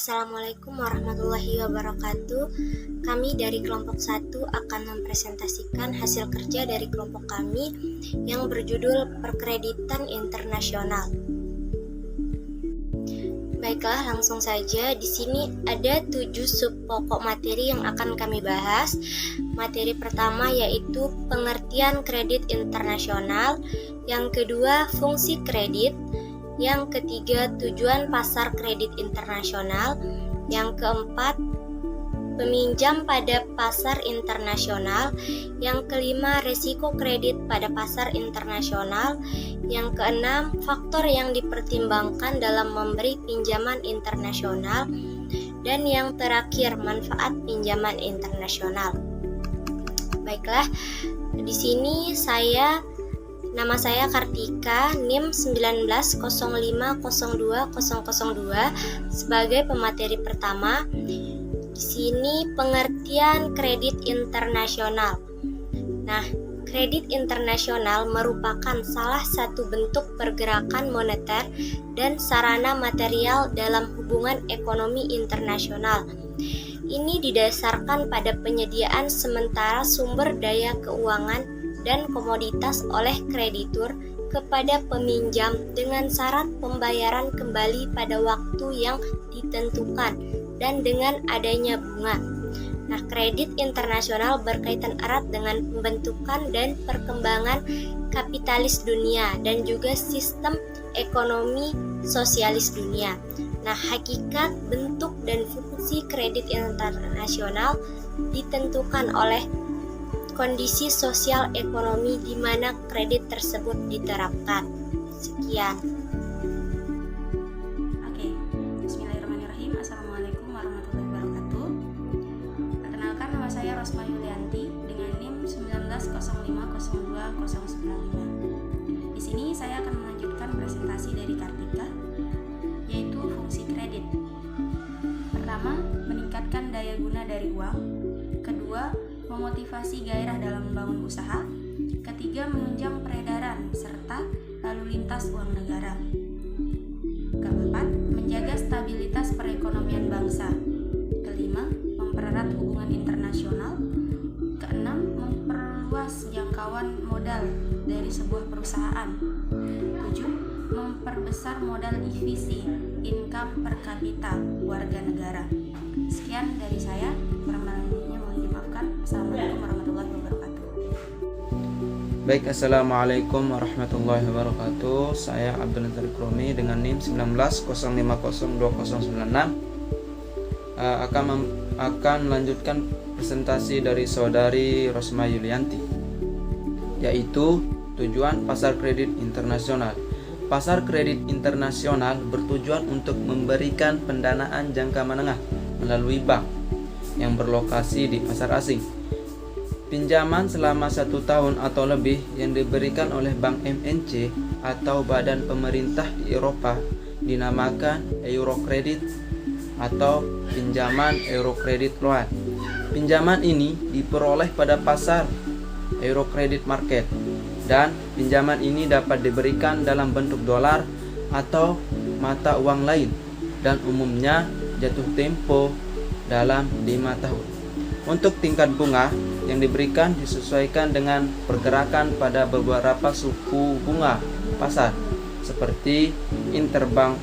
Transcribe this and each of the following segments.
Assalamualaikum warahmatullahi wabarakatuh. Kami dari kelompok 1 akan mempresentasikan hasil kerja dari kelompok kami yang berjudul Perkreditan Internasional. Baiklah, langsung saja. Di sini ada 7 sub pokok materi yang akan kami bahas. Materi pertama yaitu pengertian kredit internasional, yang kedua fungsi kredit, yang ketiga tujuan pasar kredit internasional, yang keempat peminjam pada pasar internasional, yang kelima resiko kredit pada pasar internasional, yang keenam faktor yang dipertimbangkan dalam memberi pinjaman internasional, dan yang terakhir manfaat pinjaman internasional. Baiklah, di sini Nama saya Kartika, NIM 1905020002 sebagai pemateri pertama. Di sini pengertian kredit internasional. Nah, kredit internasional merupakan salah satu bentuk pergerakan moneter dan sarana material dalam hubungan ekonomi internasional. Ini didasarkan pada penyediaan sementara sumber daya keuangan dan komoditas oleh kreditur kepada peminjam dengan syarat pembayaran kembali pada waktu yang ditentukan dan dengan adanya bunga. Nah, kredit internasional berkaitan erat dengan pembentukan dan perkembangan kapitalis dunia dan juga sistem ekonomi sosialis dunia. Nah, hakikat, bentuk, dan fungsi kredit internasional ditentukan oleh kondisi sosial ekonomi di mana kredit tersebut diterapkan. Sekian. Oke, bismillahirrahmanirrahim. Assalamualaikum warahmatullahi wabarakatuh. Perkenalkan, nama saya Rosma Yulianti dengan NIM 1905020095. Di sini saya akan melanjutkan presentasi dari Kartika, yaitu fungsi kredit. Pertama, meningkatkan daya guna dari uang. Kedua, memotivasi gairah dalam membangun usaha. Ketiga, menunjang peredaran serta lalu lintas uang negara. Keempat, menjaga stabilitas perekonomian bangsa. Kelima, mempererat hubungan internasional. Keenam, memperluas jangkauan modal dari sebuah perusahaan. Tujuh, memperbesar modal divisi income per kapita warga negara. Sekian dari saya. Assalamualaikum warahmatullahi wabarakatuh. Baik, Assalamualaikum warahmatullahi wabarakatuh. Saya Abdul Nazar Kromi dengan NIM 1905020096 akan melanjutkan presentasi dari saudari Rosma Yulianti, yaitu tujuan pasar kredit internasional. Pasar kredit internasional bertujuan untuk memberikan pendanaan jangka menengah melalui bank yang berlokasi di pasar asing. Pinjaman selama 1 tahun atau lebih yang diberikan oleh Bank MNC atau badan pemerintah di Eropa dinamakan Eurocredit atau pinjaman Eurocredit loan. Pinjaman ini diperoleh pada pasar Eurocredit market, dan pinjaman ini dapat diberikan dalam bentuk dolar atau mata uang lain, dan umumnya jatuh tempo dalam 5 tahun. Untuk tingkat bunga yang diberikan disesuaikan dengan pergerakan pada beberapa suku bunga pasar seperti interbank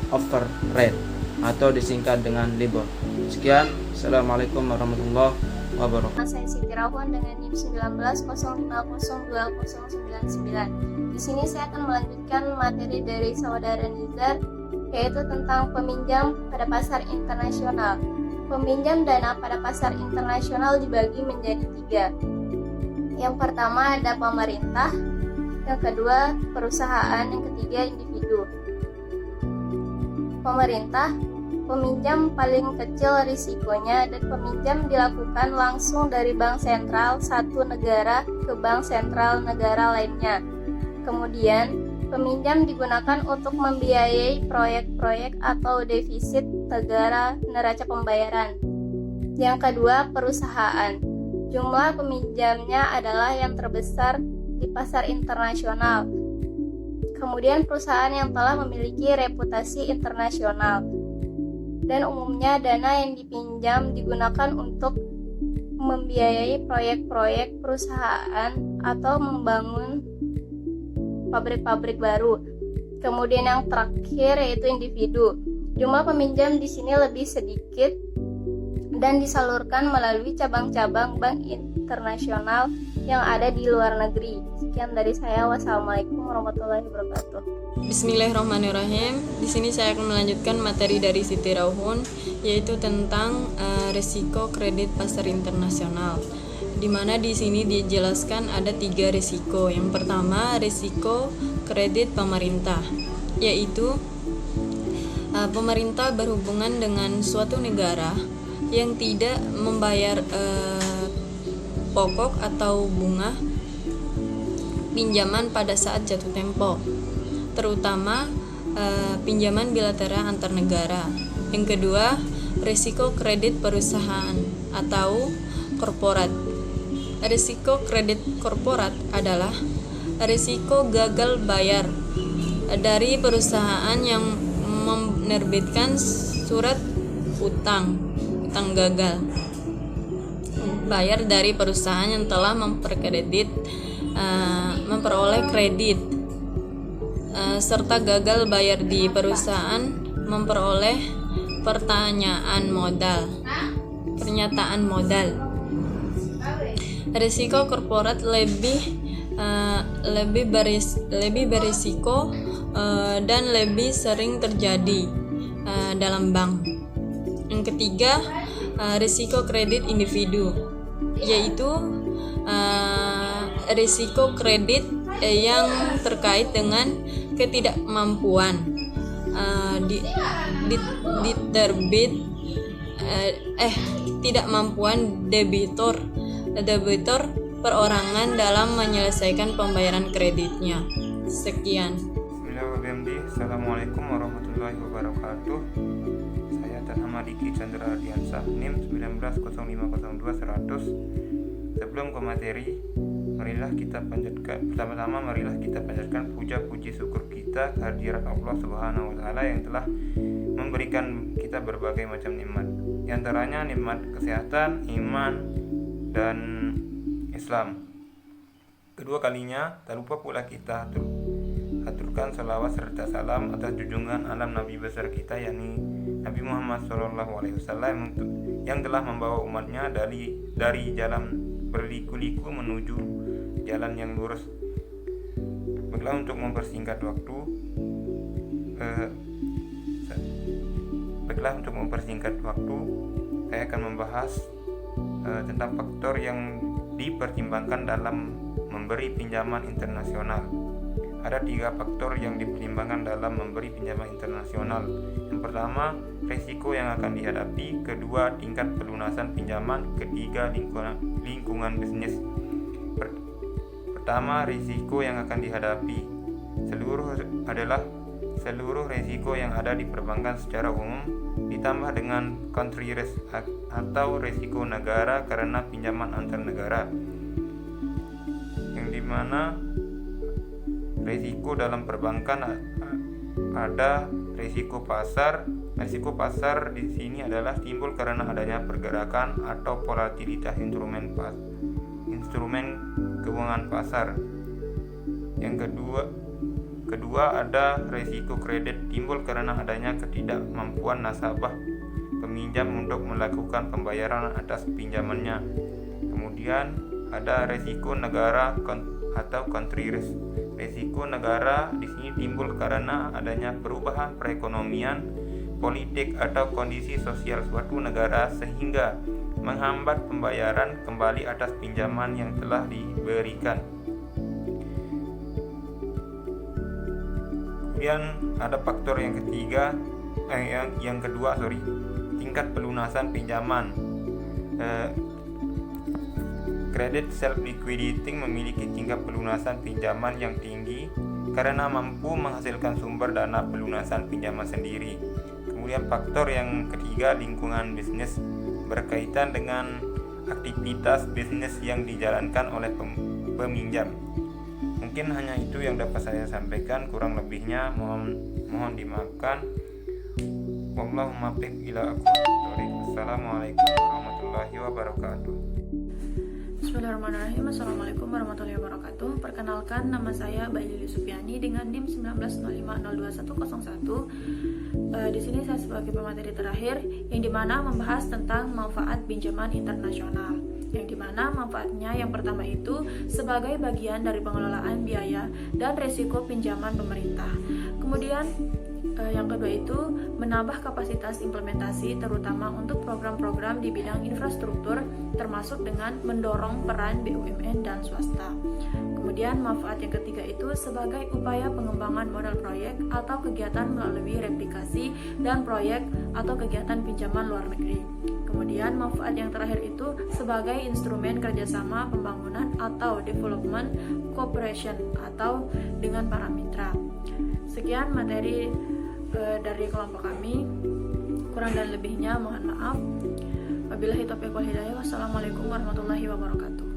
offer rate atau disingkat dengan LIBOR. Sekian, Assalamualaikum warahmatullahi wabarakatuh. Saya Siti Rahwan dengan NIM 1905020099. Di sini saya akan melanjutkan materi dari saudara Nizar, yaitu tentang peminjam pada pasar internasional. Peminjam dana pada pasar internasional dibagi menjadi 3. Yang pertama ada pemerintah, yang kedua perusahaan, yang ketiga individu. Pemerintah, peminjam paling kecil risikonya, dan peminjam dilakukan langsung dari bank sentral satu negara ke bank sentral negara lainnya. Kemudian peminjam digunakan untuk membiayai proyek-proyek atau defisit negara neraca pembayaran. Yang kedua, perusahaan. Jumlah peminjamnya adalah yang terbesar di pasar internasional. Kemudian perusahaan yang telah memiliki reputasi internasional. dan umumnya dana yang dipinjam digunakan untuk membiayai proyek-proyek perusahaan atau membangun pabrik-pabrik baru. Kemudian yang terakhir yaitu individu. Jumlah peminjam di sini lebih sedikit dan disalurkan melalui cabang-cabang bank internasional yang ada di luar negeri. Sekian dari saya. Wassalamualaikum warahmatullahi wabarakatuh. Bismillahirrahmanirrahim. Di sini saya akan melanjutkan materi dari Siti Rauhun, yaitu tentang risiko kredit pasar internasional. Di mana di sini dijelaskan ada 3 risiko. Yang pertama, risiko kredit pemerintah, yaitu pemerintah berhubungan dengan suatu negara yang tidak membayar pokok atau bunga pinjaman pada saat jatuh tempo, terutama pinjaman bilateral antar negara. Yang kedua, risiko kredit perusahaan atau korporat. Risiko kredit korporat adalah risiko gagal bayar dari perusahaan yang menerbitkan surat utang gagal bayar dari perusahaan yang telah memperoleh kredit, serta gagal bayar di perusahaan memperoleh pernyataan modal. Risiko korporat lebih berisiko dan lebih sering terjadi dalam bank. Yang ketiga, risiko kredit individu, yaitu risiko kredit yang terkait dengan ketidakmampuan ketidakmampuan debitur perorangan dalam menyelesaikan pembayaran kreditnya. Sekian. Bismillahirrahmanirrahim. Assalamualaikum warahmatullahi wabarakatuh. Saya Tanhama Diki Chandra Ardiansah, NIM 190502-100. Sebelum ke materi, marilah kita panjatkan puja-puji syukur kita kehadirat Allah Subhanahu wa taala yang telah memberikan kita berbagai macam nikmat. Di antaranya nikmat kesehatan, iman, dan Islam. Kedua kalinya, tak lupa pula kita aturkan salawat serta salam atas junjungan alam Nabi besar kita, yakni Nabi Muhammad SAW, yang telah membawa umatnya dari jalan berliku-liku menuju jalan yang lurus. Baiklah, untuk mempersingkat waktu, saya akan membahas tentang faktor yang dipertimbangkan dalam memberi pinjaman internasional. Ada 3 faktor yang dipertimbangkan dalam memberi pinjaman internasional. Yang pertama, risiko yang akan dihadapi. Kedua, tingkat pelunasan pinjaman. Ketiga, lingkungan bisnis. Pertama, risiko yang akan dihadapi. Seluruh risiko yang ada di perbankan secara umum, ditambah dengan country risk atau risiko negara karena pinjaman antar negara, yang dimana risiko dalam perbankan ada risiko pasar. Risiko pasar di sini adalah timbul karena adanya pergerakan atau volatilitas instrumen keuangan pasar. Yang kedua ada risiko kredit, timbul karena adanya ketidakmampuan nasabah peminjam untuk melakukan pembayaran atas pinjamannya. Kemudian ada risiko negara atau country risk. Risiko negara di sini timbul karena adanya perubahan perekonomian, politik atau kondisi sosial suatu negara sehingga menghambat pembayaran kembali atas pinjaman yang telah diberikan. Kemudian ada faktor yang kedua, tingkat pelunasan pinjaman. Credit self-liquidating memiliki tingkat pelunasan pinjaman yang tinggi karena mampu menghasilkan sumber dana pelunasan pinjaman sendiri. Kemudian faktor yang ketiga, lingkungan bisnis, berkaitan dengan aktivitas bisnis yang dijalankan oleh peminjam. Mungkin hanya itu yang dapat saya sampaikan, kurang lebihnya mohon dimaafkan. Wallahu muwaffiq ila aqwamit thoriq. Assalamualaikum warahmatullahi wabarakatuh. Bismillahirrahmanirrahim. Assalamualaikum warahmatullahi wabarakatuh. Perkenalkan, nama saya Bayi Lili Supiani dengan NIM 190502101. Di sini saya sebagai pemateri terakhir yang dimana membahas tentang manfaat pinjaman internasional. Yang dimana manfaatnya yang pertama itu sebagai bagian dari pengelolaan biaya dan resiko pinjaman pemerintah. Kemudian yang kedua itu menambah kapasitas implementasi terutama untuk program-program di bidang infrastruktur termasuk dengan mendorong peran BUMN dan swasta. Kemudian manfaat yang ketiga itu sebagai upaya pengembangan modal proyek atau kegiatan melalui replikasi dan proyek atau kegiatan pinjaman luar negeri. Kemudian manfaat yang terakhir itu sebagai instrumen kerjasama pembangunan atau development cooperation atau dengan para mitra. Sekian materi dari kelompok kami, kurang dan lebihnya mohon maaf. Wabillahi taufiq wal hidayah. Wassalamualaikum warahmatullahi wabarakatuh.